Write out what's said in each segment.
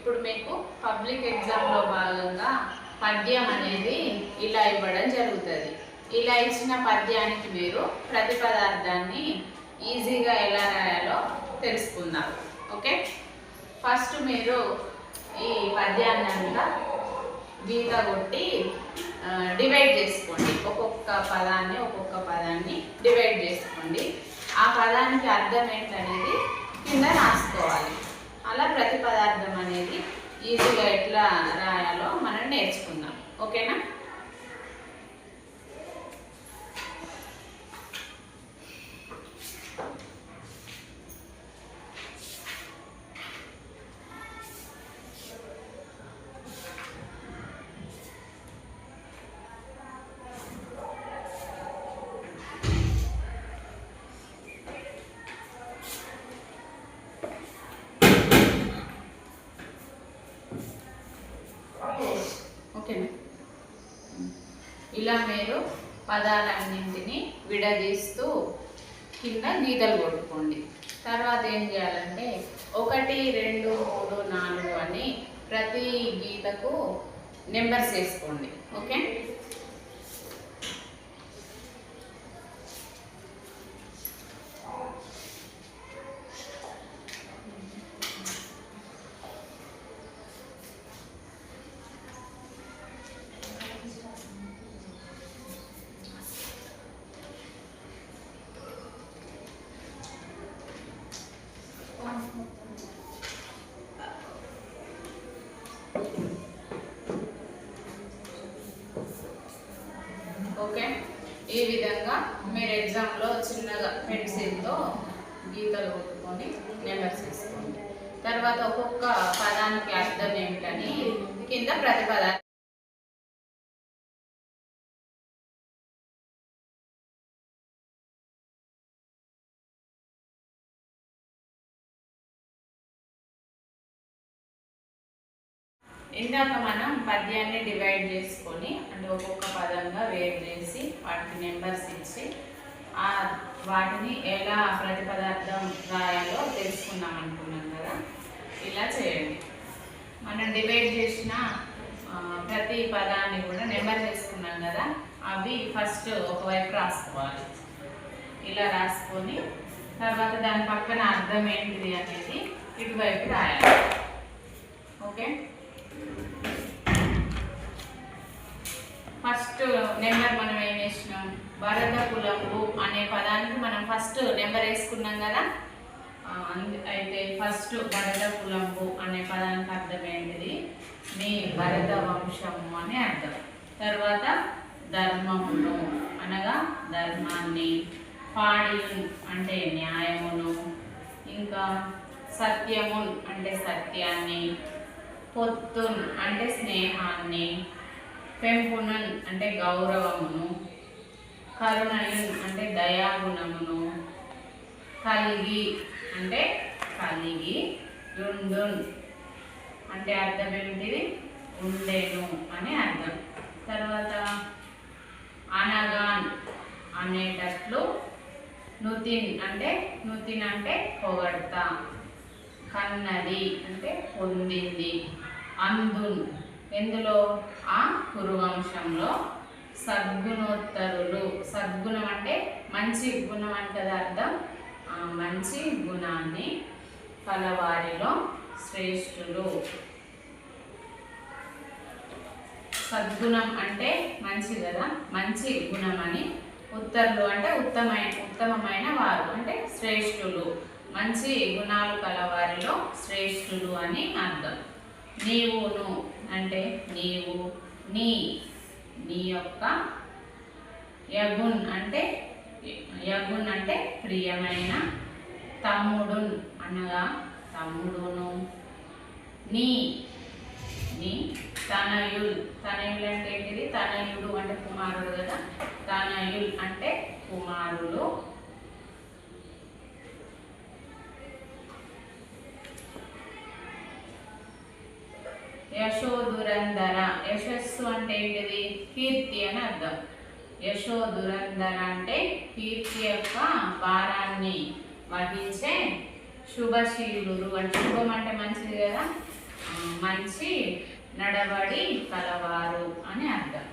ఇప్పుడు మీకు పబ్లిక్ ఎగ్జామ్లో భాగంగా పద్యం అనేది ఇలా ఇవ్వడం జరుగుతుంది. ఇలా ఇచ్చిన పద్యానికి మీరు ప్రతిపదార్థాన్ని ఈజీగా ఎలా రాయాలో తెలుసుకుందాం. ఓకే, ఫస్ట్ మీరు ఈ పద్యాన్ని అంతా గీత కొట్టి డివైడ్ చేసుకోండి. ఒక్కొక్క పదాన్ని డివైడ్ చేసుకోండి. ఆ పదానికి అర్థం ఏంటనేది కింద రాసుకోవాలి. అలా ప్రతి పదార్థం అనేది ఈజీగా ఎట్లా రాయాలో మనం నేర్చుకుందాం. ఓకేనా? ఓకేనా? ఇలా మీరు పదాలన్నింటినీ విడదీస్తూ కింద గీతలు కొట్టుకోండి. తర్వాత ఏం చేయాలంటే 1, 2, 3, 4 అని ప్రతి గీతకు నెంబర్స్ వేసుకోండి. Okay, okay. ఈ విధంగా మీరు ఎగ్జామ్లో చిన్నగా పెన్సిల్తో గీతలు కొట్టుకొని నెంబర్స్ వేసుకోండి. తర్వాత ఒక్కొక్క పదానికి అర్థం ఏమిటని కింద ప్రతిపదార్థం ఇందాక మనం పద్యాన్ని డివైడ్ చేసుకొని అంటే ఒక్కొక్క పదంగా వేరు చేసి వాటికి నెంబర్స్ ఇచ్చి వాటిని ఎలా ప్రతిపదార్థం రాయాలో తెలుసుకుందాం అనుకున్నాం కదా. ఇలా చేయండి. మనం డివైడ్ చేసిన ప్రతి పదాన్ని కూడా నెంబర్ చేసుకున్నాం కదా, అవి ఫస్ట్ ఒకవైపు రాసుకోవాలి. ఇలా రాసుకొని తర్వాత దాని పక్కన అర్థం ఏంటిది అనేది ఇటువైపు రాయాలి. ఓకే, ఫస్ట్ నెంబర్ మనం ఏం వేసినాం, భరత కులంబు అనే పదానికి మనం ఫస్ట్ నెంబర్ వేసుకున్నాం కదా. అయితే ఫస్ట్ భరత కులంబు అనే పదానికి అర్థం ఏంటిది, నీ భరత వంశము అని అర్థం. తర్వాత ధర్మమును అనగా ధర్మాన్ని, పాడియున్ అంటే న్యాయమును, ఇంకా సత్యమున్ అంటే సత్యాన్ని, పొత్తున్ అంటే స్నేహాన్ని, పెంపునన్ అంటే గౌరవమును, కరుణయున్ అంటే దయాగుణమును, కలిగి అంటే కలిగి, యుండున్ అంటే అర్థం ఏమిటిది, ఉండేను అని అర్థం. తర్వాత అనగాన్ అనేటట్లు, నుతిన్ అంటే పొగడ్తా, కన్నది అంటే పొందింది, అందున్ ఎందులో ఆ కురువంశంలో, సద్గుణోత్తరులు సద్గుణం అంటే మంచి గుణం అని కదా అర్థం, మంచి గుణాన్ని కలవారిలో శ్రేష్ఠులు. సద్గుణం అంటే మంచి కదా, మంచి గుణం అని, ఉత్తరులు అంటే ఉత్తమమైన వారు అంటే శ్రేష్ఠులు, మంచి గుణాలు కలవారిలో శ్రేష్ఠులు అని అర్థం. నీవును అంటే నీవు, నీ యొక్క, యగున్ అంటే ప్రియమైన, తమ్ముడున్ అనగా తమ్ముడును, నీ తనయుల్ అంటే ఏంటిది, తనయుడు అంటే కుమారుడు కదా, తనయుల్ అంటే కుమారులు. యశోదురంధర యశస్సు అంటే ఏంటిది, కీర్తి అని అర్థం. యశోదురంధర అంటే కీర్తి యొక్క భారాన్ని వహించే శుభశీలుడు అంటే శుభం అంటే మంచిది కదా, మంచి నడవడి కలవారు అని అర్థం.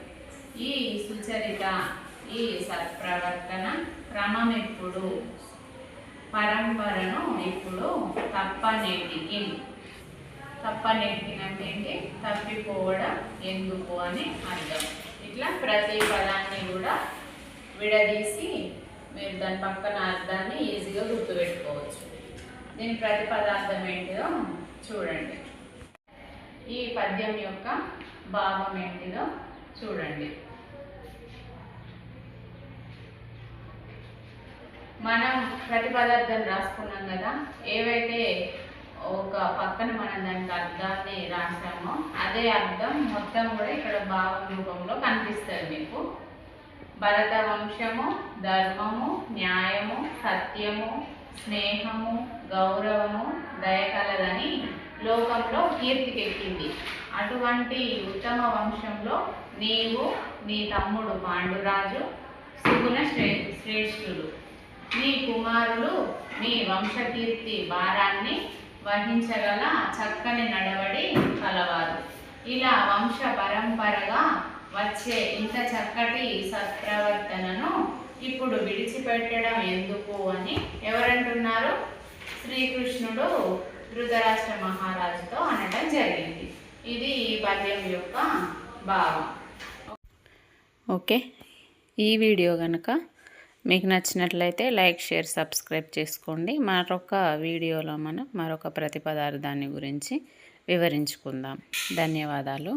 ఈ సుచరిత, ఈ సత్ప్రవర్తన క్రమమిప్పుడు, పరంపరను ఇప్పుడు తప్పనేటికి. తప్పనేటికి అంటే ఏంటి? తప్పిపోవడం ఎందుకు అని అర్థం. ఇట్లా ప్రతి పదాన్ని కూడా విడదీసి మీరు దాని పక్కన అర్థాన్ని ఈజీగా గుర్తుపెట్టుకోవచ్చు. దీని ప్రతిపదార్థం ఏంటిదో చూడండి. ఈ పద్యం యొక్క భావం ఏంటిదో చూడండి. మనం ప్రతిపదార్థం రాసుకున్నాం కదా, ఏవైతే ఒక పక్కన మనం దానికి అర్థాన్ని రాసామో అదే అర్థం మొత్తం కూడా ఇక్కడ భావం రూపంలో కనిపిస్తుంది మీకు. భరత వంశము ధర్మము, న్యాయము, సత్యము, స్నేహము, గౌరవము, దయకలదని లోకంలో కీర్తికెక్కింది. అటువంటి ఉత్తమ వంశంలో నీవు, నీ తమ్ముడు పాండురాజు సుగుణ శ్రేష్ఠులు. నీ కుమారులు మీ వంశకీర్తి భారాన్ని వహించగల చక్కని నడవడి కలవారు. ఇలా వంశ పరంపరగా వచ్చే ఇంత చక్కటి సత్ప్రవర్తనను ఇప్పుడు విడిచిపెట్టడం ఎందుకు అని ఎవరంటున్నారు? శ్రీకృష్ణుడు ధృతరాష్ట్ర మహారాజుతో అనడం జరిగింది. ఇది ఈ పద్యం యొక్క భావం. ఓకే, ఈ వీడియో కనుక మీకు నచ్చినట్లయితే లైక్, షేర్, సబ్స్క్రైబ్ చేసుకోండి. మరొక వీడియోలో మనం మరొక ప్రతిపదార్థాన్ని గురించి వివరించుకుందాం. ధన్యవాదాలు.